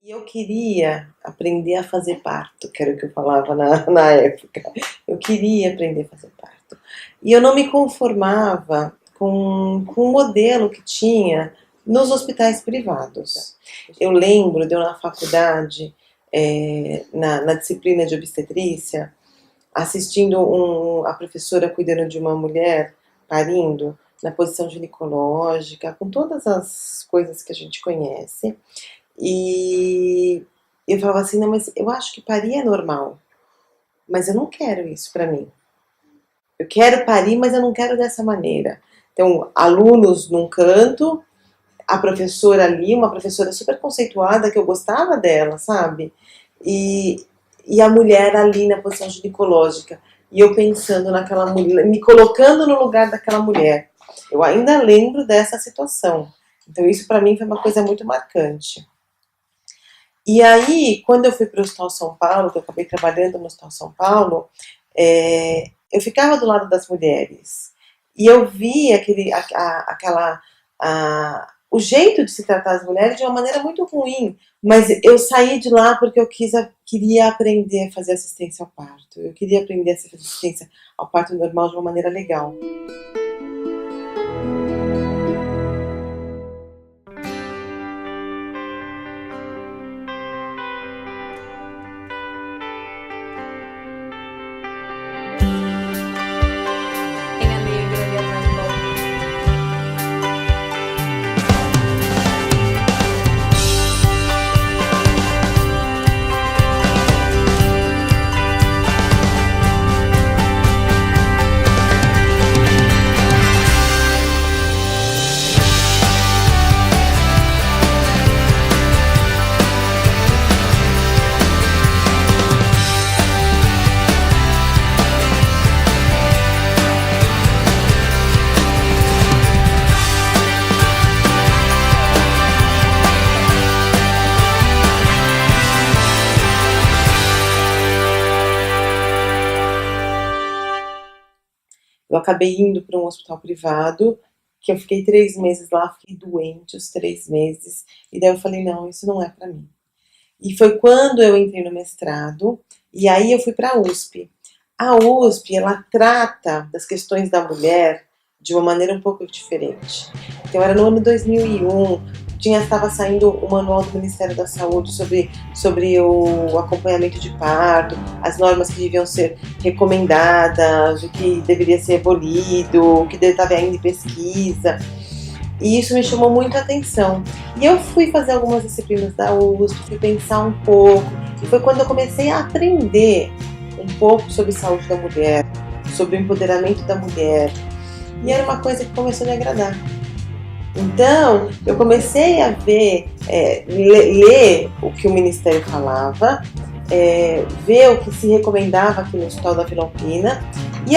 E eu queria aprender a fazer parto, que era o que eu falava na época. Eu queria aprender a fazer parto. E eu não me conformava com o modelo que tinha nos hospitais privados. Eu lembro de eu na faculdade, na disciplina de obstetrícia, assistindo a professora cuidando de uma mulher parindo, na posição ginecológica, com todas as coisas que a gente conhece. E eu falava assim, não, mas eu acho que parir é normal, mas eu não quero isso pra mim. Eu quero parir, mas eu não quero dessa maneira. Então, alunos num canto, a professora ali, uma professora super conceituada, que eu gostava dela, sabe? E, e a mulher ali na posição ginecológica. E eu pensando naquela mulher, me colocando no lugar daquela mulher. Eu ainda lembro dessa situação. Então, isso pra mim foi uma coisa muito marcante. E aí, quando eu fui para o Hospital São Paulo, que eu acabei trabalhando no Hospital São Paulo, eu ficava do lado das mulheres. E eu vi o jeito de se tratar as mulheres de uma maneira muito ruim. Mas eu saí de lá porque queria aprender a fazer assistência ao parto. Eu queria aprender a fazer assistência ao parto normal de uma maneira legal. Tem a negra ali atrás do balcão. Eu acabei indo para um hospital privado, que eu fiquei 3 meses lá, fiquei doente os 3 meses, e daí eu falei, não, isso não é para mim. E foi quando eu entrei no mestrado, e aí eu fui para a USP. A USP, ela trata das questões da mulher de uma maneira um pouco diferente. Então era no ano 2001, estava saindo o manual do Ministério da Saúde sobre o acompanhamento de parto, as normas que deviam ser recomendadas, o que deveria ser abolido, o que estava ainda em pesquisa. E isso me chamou muito a atenção. E eu fui fazer algumas disciplinas da USP, fui pensar um pouco, e foi quando eu comecei a aprender um pouco sobre saúde da mulher, sobre o empoderamento da mulher. E era uma coisa que começou a me agradar. Então, eu comecei a ler o que o Ministério falava, ver o que se recomendava aqui no Hospital da Vila Alpina e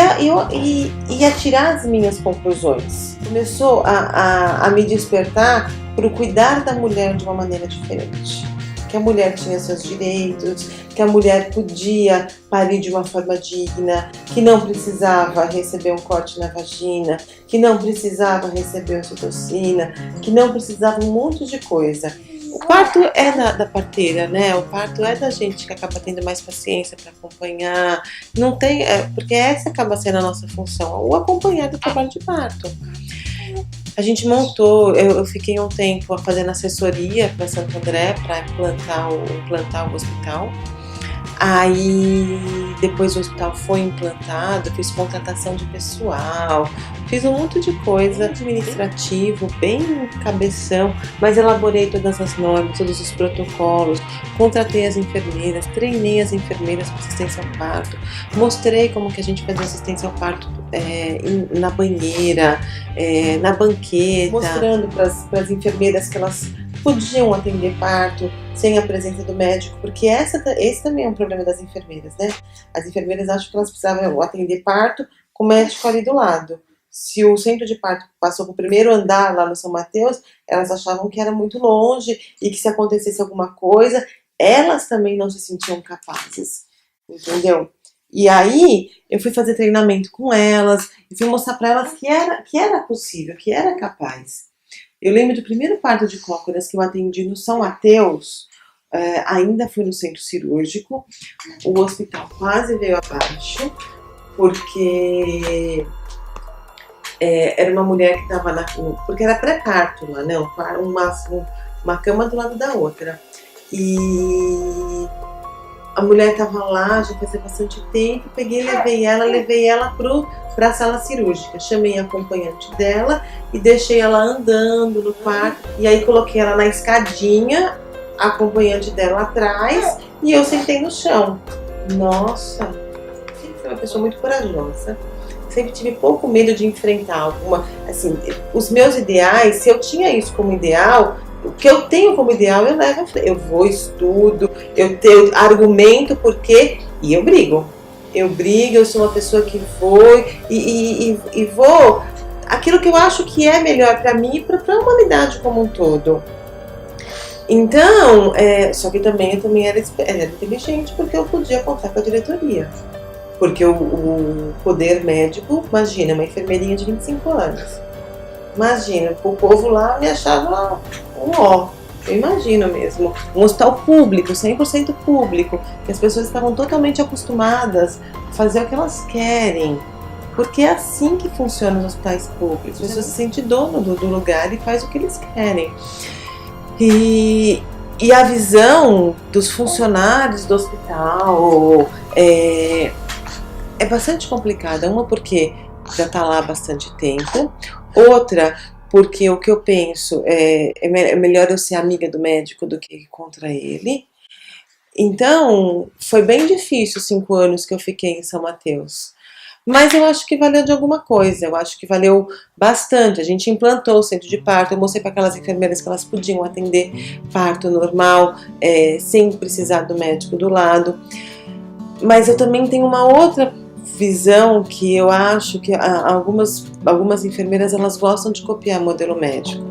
a tirar as minhas conclusões. Começou a me despertar para o cuidar da mulher de uma maneira diferente. Que a mulher tinha seus direitos, que a mulher podia parir de uma forma digna, que não precisava receber um corte na vagina, que não precisava receber ocitocina, que não precisava um monte de coisa. O parto é da parteira, né? O parto é da gente que acaba tendo mais paciência para acompanhar. Não tem, porque essa acaba sendo a nossa função, o acompanhar do trabalho de parto. A gente montou, eu fiquei um tempo fazendo assessoria para Santo André para implantar o hospital. Aí depois o hospital foi implantado, fiz contratação de pessoal, fiz um monte de coisa administrativo, bem cabeção, mas elaborei todas as normas, todos os protocolos, contratei as enfermeiras, treinei as enfermeiras para assistência ao parto, mostrei como que a gente fazia assistência ao parto na banheira, na banqueta, mostrando para as enfermeiras que elas podiam atender parto sem a presença do médico, porque esse também é um problema das enfermeiras, né? As enfermeiras acham que elas precisavam atender parto com o médico ali do lado. Se o centro de parto passou para o primeiro andar lá no São Mateus, elas achavam que era muito longe e que se acontecesse alguma coisa, elas também não se sentiam capazes, entendeu? E aí eu fui fazer treinamento com elas e fui mostrar para elas que era possível, que era capaz. Eu lembro do primeiro parto de cócoras que eu atendi no São Mateus, ainda fui no centro cirúrgico, o hospital quase veio abaixo, porque era uma mulher que estava porque era pré-parto lá, né? Uma cama do lado da outra. E a mulher estava lá, já fazia bastante tempo, levei ela para a sala cirúrgica. Chamei a acompanhante dela e deixei ela andando no quarto. E aí coloquei ela na escadinha, a acompanhante dela atrás, e eu sentei no chão. Nossa, sempre fui uma pessoa muito corajosa. Sempre tive pouco medo de enfrentar alguma, assim, os meus ideais. Se eu tinha isso como ideal, o que eu tenho como ideal eu levo, eu vou, estudo, eu argumento porque, e eu brigo, eu sou uma pessoa que vou e vou, aquilo que eu acho que é melhor para mim e para a humanidade como um todo. Então, só que eu também era inteligente, porque eu podia contar com a diretoria. Porque o poder médico, imagina, uma enfermeirinha de 25 anos. Imagina, o povo lá me achava um ó. Eu imagino mesmo. Um hospital público, 100% público, que as pessoas estavam totalmente acostumadas a fazer o que elas querem. Porque é assim que funcionam os hospitais públicos. As pessoas se sentem dono do lugar e faz o que eles querem. E a visão dos funcionários do hospital é bastante complicada. Uma porque já está lá há bastante tempo, outra porque o que eu penso é melhor eu ser amiga do médico do que contra ele. Então foi bem difícil os 5 anos que eu fiquei em São Mateus. Mas eu acho que valeu de alguma coisa, eu acho que valeu bastante. A gente implantou o centro de parto, eu mostrei para aquelas enfermeiras que elas podiam atender parto normal, sem precisar do médico do lado. Mas eu também tenho uma outra visão que eu acho que algumas enfermeiras elas gostam de copiar modelo médico.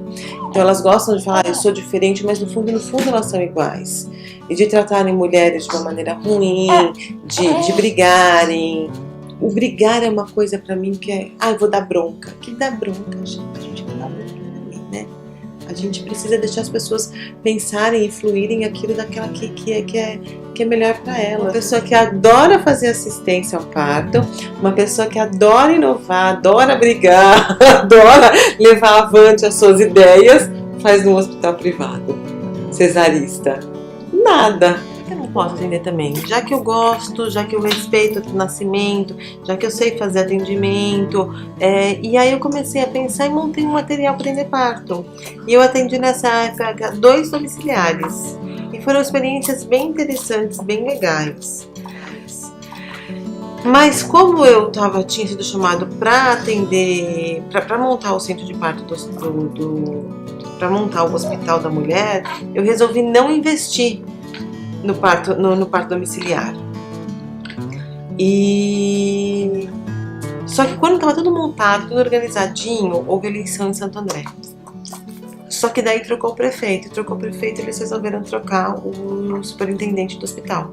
Então elas gostam de falar, eu sou diferente, mas no fundo elas são iguais. E de tratarem mulheres de uma maneira ruim, de brigarem. O brigar é uma coisa pra mim que eu vou dar bronca. Que dá bronca, gente? A gente não dá bronca também, né? A gente precisa deixar as pessoas pensarem e fluírem aquilo daquela que é melhor pra ela. Uma pessoa que adora fazer assistência ao parto, uma pessoa que adora inovar, adora brigar, adora levar avante as suas ideias, faz num hospital privado, cesarista. Nada. Eu não posso atender também, já que eu gosto, já que eu respeito o nascimento, já que eu sei fazer atendimento, e aí eu comecei a pensar e montei um material para atender parto. E eu atendi nessa época 2 domiciliares, e foram experiências bem interessantes, bem legais. Mas como eu tinha sido chamado para atender, para montar o centro de parto para montar o hospital da mulher, eu resolvi não investir no parto domiciliar. Só que quando estava tudo montado, tudo organizadinho, houve eleição em Santo André. Só que daí trocou o prefeito, eles resolveram trocar o superintendente do hospital.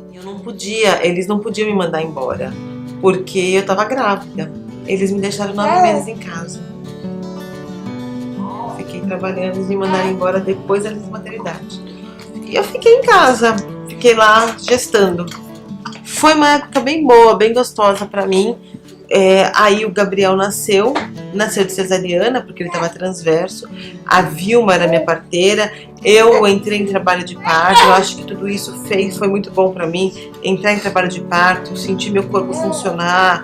Eles não podiam me mandar embora, porque eu estava grávida. Eles me deixaram 9 meses em casa. Fiquei trabalhando, eles me mandaram embora depois da maternidade. E eu fiquei em casa. Fiquei lá gestando. Foi uma época bem boa, bem gostosa pra mim. Aí o Gabriel nasceu de cesariana, porque ele estava transverso. A Vilma era minha parteira. Eu entrei em trabalho de parto. Eu acho que tudo isso foi muito bom pra mim. Entrar em trabalho de parto, sentir meu corpo funcionar,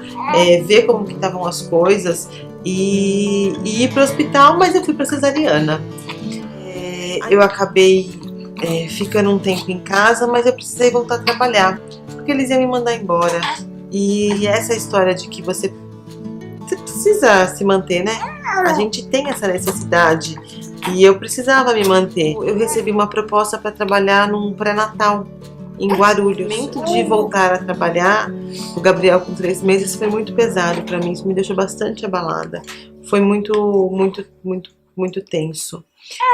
ver como que estavam as coisas e ir para o hospital, mas eu fui para cesariana. Eu acabei ficando um tempo em casa, mas eu precisei voltar a trabalhar, porque eles iam me mandar embora. E essa história de que você precisa se manter, né? A gente tem essa necessidade e eu precisava me manter. Eu recebi uma proposta para trabalhar num pré-natal em Guarulhos. O momento de voltar a trabalhar, o Gabriel com 3 meses foi muito pesado para mim, isso me deixou bastante abalada. Foi muito tenso.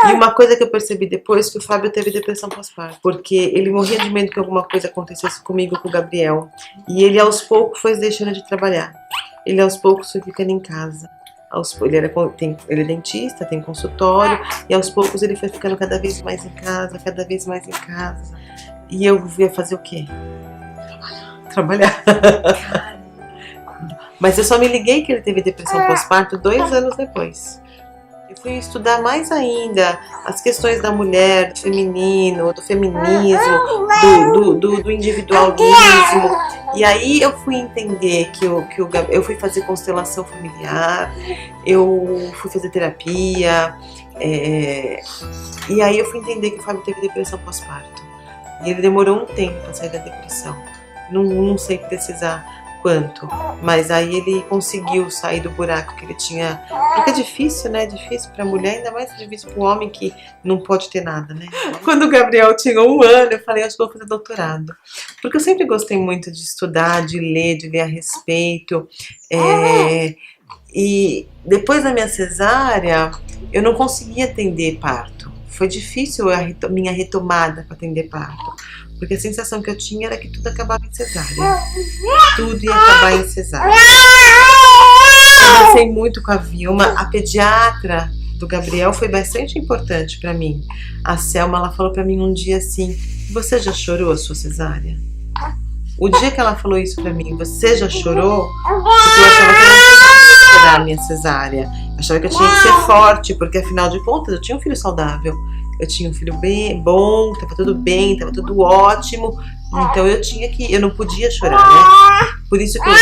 E uma coisa que eu percebi depois, que o Fábio teve depressão pós-parto, porque ele morria de medo que alguma coisa acontecesse comigo, com o Gabriel. E ele aos poucos foi deixando de trabalhar. Ele aos poucos foi ficando em casa. Ele é dentista, tem consultório, e aos poucos ele foi ficando cada vez mais em casa, cada vez mais em casa. E eu ia fazer o quê? Trabalhar. Mas eu só me liguei que ele teve depressão pós-parto 2 anos depois. Eu fui estudar mais ainda as questões da mulher, do feminino, do feminismo, do individualismo. E aí eu fui entender eu fui fazer constelação familiar, eu fui fazer terapia, e aí eu fui entender que o Fábio teve depressão pós-parto. E ele demorou um tempo para sair da depressão. Não sei precisar quanto, mas aí ele conseguiu sair do buraco que ele tinha, porque é difícil, né? Difícil pra mulher, ainda mais difícil pro homem que não pode ter nada, né? Quando o Gabriel tinha 1 ano, eu falei, acho que vou fazer doutorado, porque eu sempre gostei muito de estudar, de ler a respeito, e depois da minha cesárea, eu não conseguia atender parto, foi difícil a minha retomada para atender parto. Porque a sensação que eu tinha era que tudo acabava em cesárea. Tudo ia acabar em cesárea. Eu conversei muito com a Vilma. A pediatra do Gabriel foi bastante importante para mim. A Selma, ela falou para mim um dia assim, você já chorou a sua cesárea? O dia que ela falou isso para mim, você já chorou? Porque eu achava que eu não podia chorar a minha cesárea. Eu achava que eu tinha que ser forte, porque afinal de contas eu tinha um filho saudável. Eu tinha um filho bem bom, tava tudo bem, tava tudo ótimo. Então eu não podia chorar, né? Por isso que eu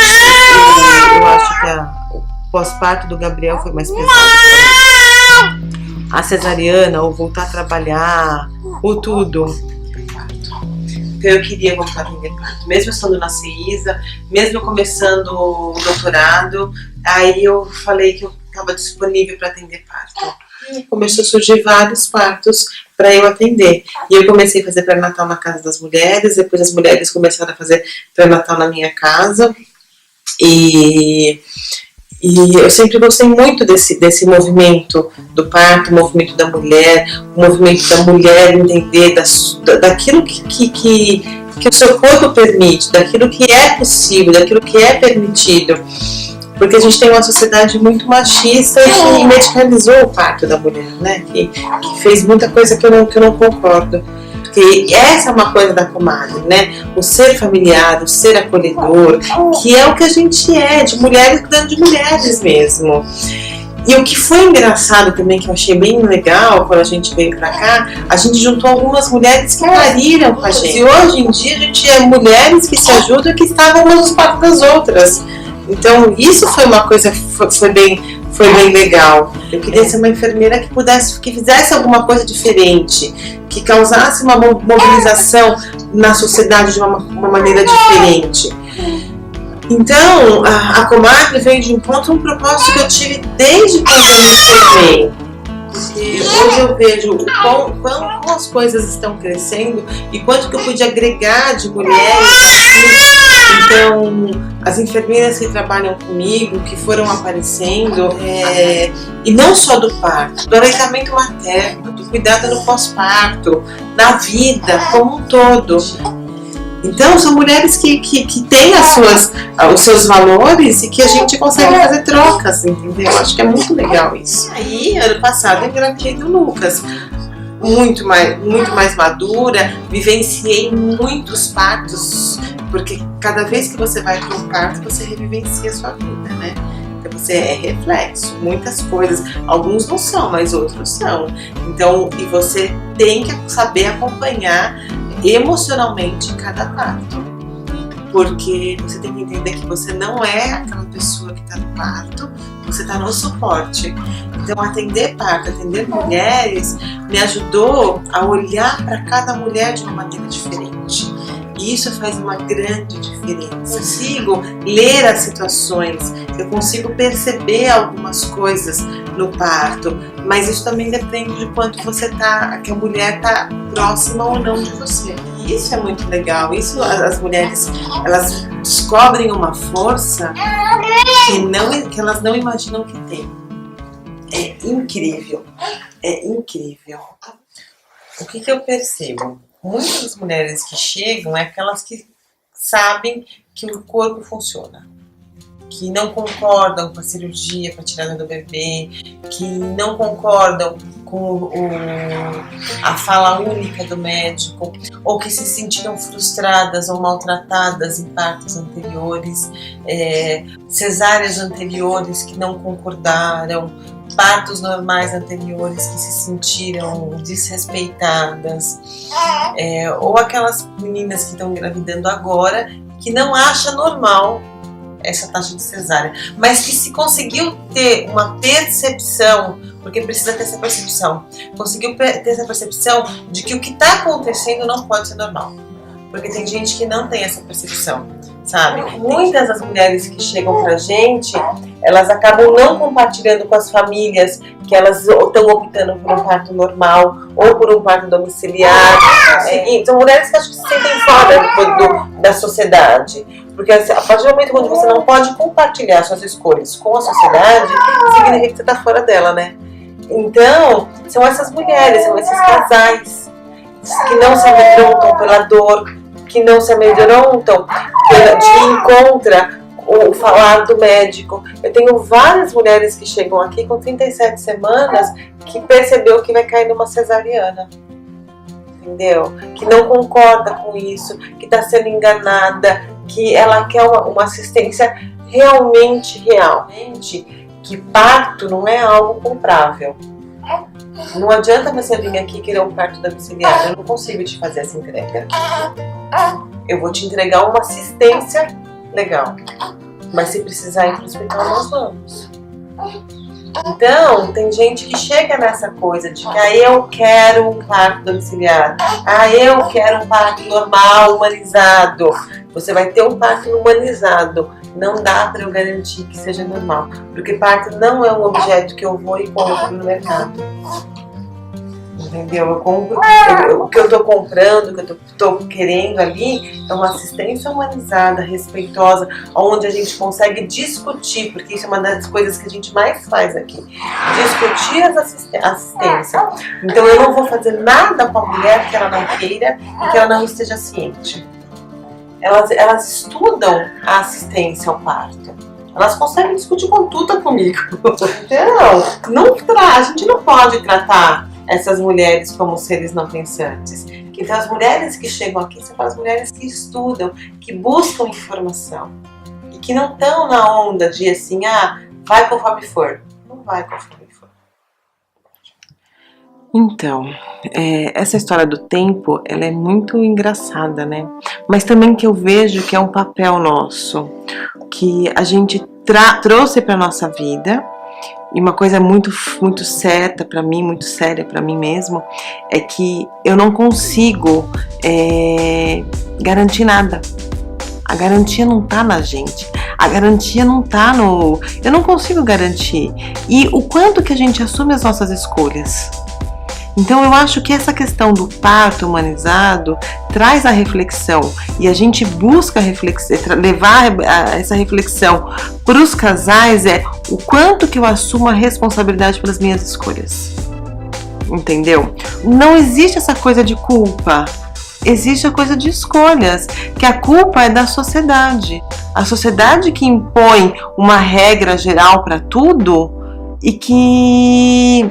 acho que o pós-parto do Gabriel foi mais pesado. A cesariana, ou voltar a trabalhar, ou tudo. Então eu queria voltar a atender parto. Mesmo estando na CEISA, mesmo começando o doutorado, aí eu falei que eu estava disponível para atender parto. Começou a surgir vários partos para eu atender. E eu comecei a fazer pré-natal na casa das mulheres, depois as mulheres começaram a fazer pré-natal na minha casa. E eu sempre gostei muito desse movimento do parto, o movimento da mulher, o movimento da mulher entender daquilo que o seu corpo permite, daquilo que é possível, daquilo que é permitido. Porque a gente tem uma sociedade muito machista e que medicalizou o parto da mulher, né? Que fez muita coisa que eu não concordo. Porque essa é uma coisa da comadre, né? O ser familiar, o ser acolhedor, que é o que a gente é, de mulheres cuidando de mulheres mesmo. E o que foi engraçado também, que eu achei bem legal quando a gente veio pra cá, a gente juntou algumas mulheres que pariram com a gente. E hoje em dia a gente é mulheres que se ajudam e que estavam umas nos partos das outras. Então isso foi uma coisa que foi bem legal. Eu queria ser uma enfermeira que fizesse alguma coisa diferente, que causasse uma mobilização na sociedade de uma maneira diferente. Então a comadre veio de encontro a um propósito que eu tive desde quando eu me formei. E hoje eu vejo o quão as coisas estão crescendo e quanto que eu pude agregar de mulheres. Então, as enfermeiras que trabalham comigo, que foram aparecendo, e não só do parto, do aleitamento materno, do cuidado no pós-parto, da vida como um todo. Então, são mulheres que têm os seus valores e que a gente consegue fazer trocas, entendeu? Acho que é muito legal isso. Aí, ano passado, eu engravidei do Lucas. Muito mais madura, vivenciei muitos partos, porque cada vez que você vai para um parto, você revivencia a sua vida, né? Então você é reflexo, muitas coisas, alguns não são, mas outros são. Então, e você tem que saber acompanhar emocionalmente cada parto, porque você tem que entender que você não é aquela pessoa que está no parto, você está no suporte. Então atender parto, atender mulheres me ajudou a olhar para cada mulher de uma maneira diferente. E isso faz uma grande diferença. Eu consigo ler as situações, eu consigo perceber algumas coisas no parto, mas isso também depende de quanto que a mulher está próxima ou não de você. E isso é muito legal. Isso as mulheres, elas descobrem uma força que elas não imaginam que tem. É incrível. É incrível. O que eu percebo? Muitas das mulheres que chegam é aquelas que sabem que o corpo funciona. que não concordam com a cirurgia para tirar do bebê, que não concordam com a fala única do médico, ou que se sentiram frustradas ou maltratadas em partos anteriores, cesáreas anteriores que não concordaram, partos normais anteriores que se sentiram desrespeitadas, ou aquelas meninas que estão engravidando agora que não acham normal essa taxa de cesárea, mas que se conseguiu ter uma percepção, porque precisa ter essa percepção, conseguiu ter essa percepção de que o que está acontecendo não pode ser normal, porque tem gente que não tem essa percepção, sabe? Muitas das mulheres que chegam pra gente, elas acabam não compartilhando com as famílias que elas estão optando por um parto normal ou por um parto domiciliar. São mulheres que acho que se sentem fora da sociedade. Porque a partir do momento quando você não pode compartilhar suas escolhas com a sociedade, significa que você está fora dela, né? Então, são essas mulheres, são esses casais que não se amedrontam pela dor, que não se amedrontam de encontrar o falar do médico. Eu tenho várias mulheres que chegam aqui com 37 semanas que percebeu que vai cair numa cesariana. Entendeu? Que não concorda com isso, que está sendo enganada, que ela quer uma assistência realmente real. Que parto não é algo comprável. Não adianta você vir aqui querer um parto domiciliar, eu não consigo te fazer essa entrega. Eu vou te entregar uma assistência legal, mas se precisar ir para o hospital, nós vamos. Então, tem gente que chega nessa coisa de que eu quero um parto domiciliar, eu quero um parto normal, humanizado. Você vai ter um parto humanizado. Não dá para eu garantir que seja normal, porque parto não é um objeto que eu vou e compro no mercado. Entendeu? Eu compro, o que eu estou comprando, o que eu estou querendo ali é uma assistência humanizada, respeitosa, onde a gente consegue discutir, porque isso é uma das coisas que a gente mais faz aqui, discutir a assistência. Então eu não vou fazer nada com a mulher que ela não queira e que ela não esteja ciente. Elas estudam a assistência ao parto. Elas conseguem discutir com tudo comigo. Então, a gente não pode tratar essas mulheres como seres não pensantes. Então, as mulheres que chegam aqui são as mulheres que estudam, que buscam informação e que não estão na onda de assim, vai conforme for. Não vai conforme for. Então, essa história do tempo, ela é muito engraçada, né? Mas também que eu vejo que é um papel nosso, que a gente trouxe para nossa vida. E uma coisa muito, muito certa para mim, muito séria para mim mesmo, é que eu não consigo garantir nada. A garantia não tá na gente. A garantia não tá no... Eu não consigo garantir. E o quanto que a gente assume as nossas escolhas. Então eu acho que essa questão do parto humanizado traz a reflexão e a gente busca levar essa reflexão para os casais o quanto que eu assumo a responsabilidade pelas minhas escolhas. Entendeu? Não existe essa coisa de culpa, existe a coisa de escolhas, que a culpa é da sociedade. A sociedade que impõe uma regra geral para tudo e que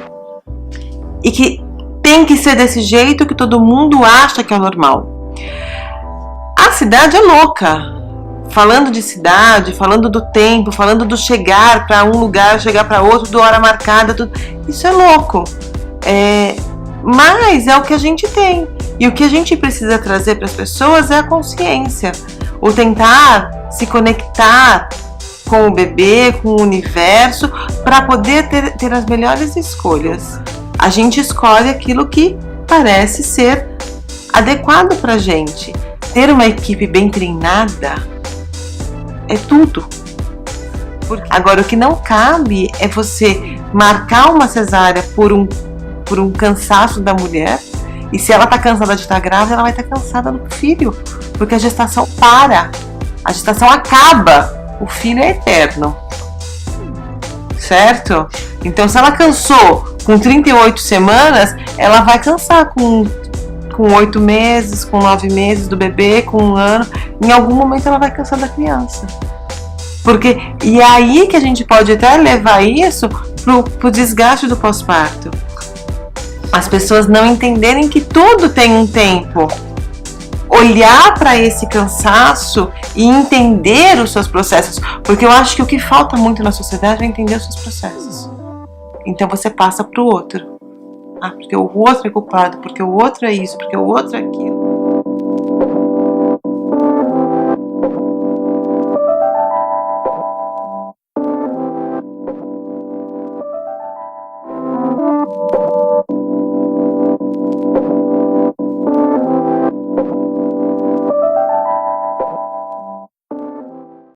tem que ser desse jeito que todo mundo acha que é normal. A cidade é louca. Falando de cidade, falando do tempo, falando do chegar para um lugar, chegar para outro, do hora marcada, tudo. Isso é louco. Mas é o que a gente tem. E o que a gente precisa trazer para as pessoas é a consciência. O tentar se conectar com o bebê, com o universo, para poder ter as melhores escolhas. A gente escolhe aquilo que parece ser adequado pra gente. Ter uma equipe bem treinada é tudo. Agora, o que não cabe é você marcar uma cesárea por um cansaço da mulher. E se ela tá cansada de estar grávida, ela vai estar cansada do filho. Porque a gestação para. A gestação acaba. O filho é eterno. Certo? Então, se ela cansou com 38 semanas, ela vai cansar com 8 meses, com 9 meses do bebê, com 1 ano. Em algum momento ela vai cansar da criança. E é aí que a gente pode até levar isso pro desgaste do pós-parto. As pessoas não entenderem que tudo tem um tempo. Olhar para esse cansaço e entender os seus processos. Porque eu acho que o que falta muito na sociedade é entender os seus processos. Então você passa pro outro. Porque o outro é culpado, porque o outro é isso, porque o outro é aquilo.